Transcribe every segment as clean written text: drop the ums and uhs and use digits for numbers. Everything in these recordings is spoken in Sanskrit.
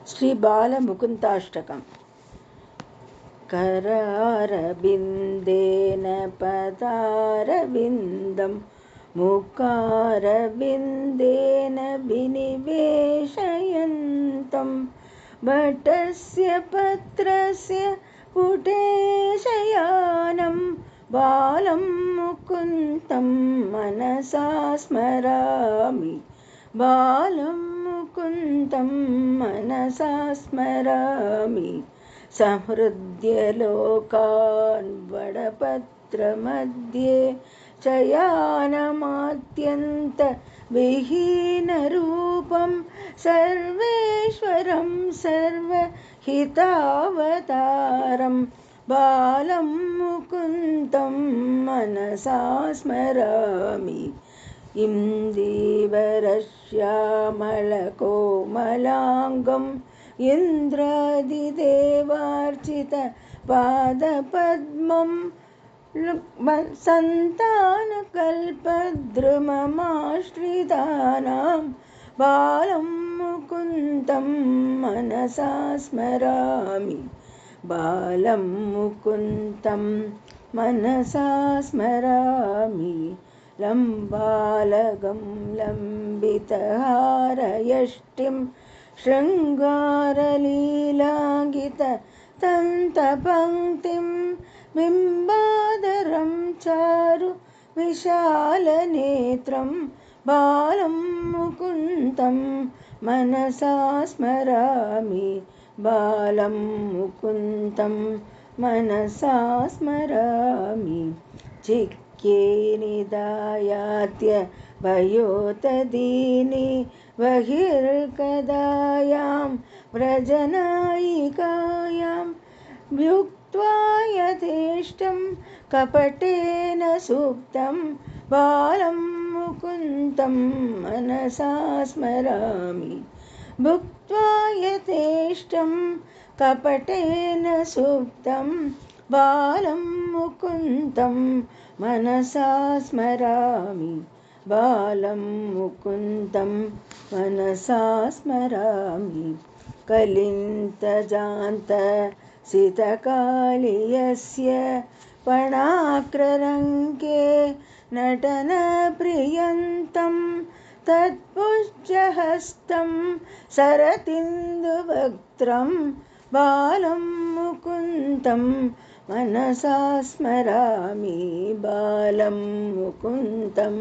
श्रीबालमुकुन्दाष्टकम्। करारविन्देन पदारविन्दं मुखारविन्देन विनिवेशयन्तं भट्टस्य पत्रस्य पुटे शयानं बालं मुकुन्दं मनसा स्मरामि। बालं मुकुन्दं मनसा स्मरामि। संहृद्य लोकान् वडपत्रमध्ये शयानमात्यन्तविहीनरूपं सर्वेश्वरं सर्वहितावतारं बालं मुकुन्दं मनसा स्मरामि। इन्दीवरश्यामलकोमलाङ्गम् इन्द्रादिदेवार्चित पादपद्मं सन्तानकल्पद्रुममाश्रितानां बालं मुकुन्दं मनसा स्मरामि। बालं मुकुन्दं मनसा स्मरामि। लम्बालगं लम्बितहारयष्टिं शृङ्गारलीलाङ्गिततन्तपङ्क्तिं बिम्बाधरं चारु विशालनेत्रं बालं मुकुन्दं मनसा स्मरामि। बालं मुकुन्दं मनसा स्मरामि। चिक्ये निदायात्य भयोतदीनि बहिर्गदायां व्रजनायिकायां भुक्त्वा यथेष्टं कपटेन सुप्तं बालं मुकुन्दं मनसा स्मरामि। भुक्त्वा यथेष्टं कपटेन सुप्तं बालं मुकुन्दं मनसा स्मरामि। बालं मुकुन्दं मनसा स्मरामि। कलिन्तजान्तसितकालियस्य पणाक्ररङ्के नटनप्रियन्तं तत्पुष्यहस्तं सरतिन्दुवक्त्रं बालं मुकुन्दं मनसा स्मरामि। बालं मुकुन्दं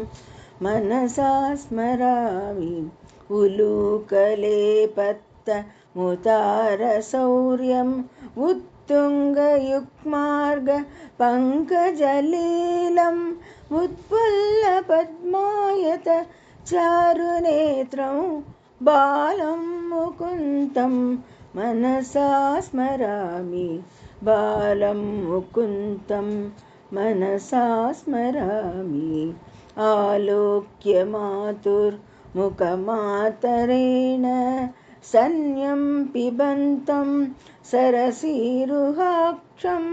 मनसा स्मरामि। उलूकलेपत्तमुतारशौर्यम् उत्तुङ्गयुग्मार्गपङ्कजलीलम् उत्फुल्लपद्मायत चारुनेत्रं बालं मुकुन्दं मनसा स्मरामि। बालं मुकुन्दं मनसा स्मरामि। आलोक्य मातुर्मुखमातरेण सन्यं पिबन्तं सरसीरुहाक्षं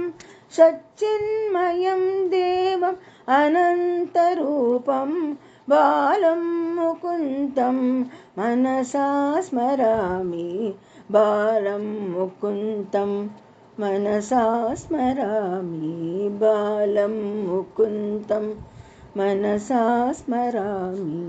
सच्चिन्मयं देवम् अनन्तरूपं बालं मुकुन्दं मनसा स्मरामि। बालं मुकुन्दं मनसा स्मरामि। बालं मुकुन्दं मनसा स्मरामि।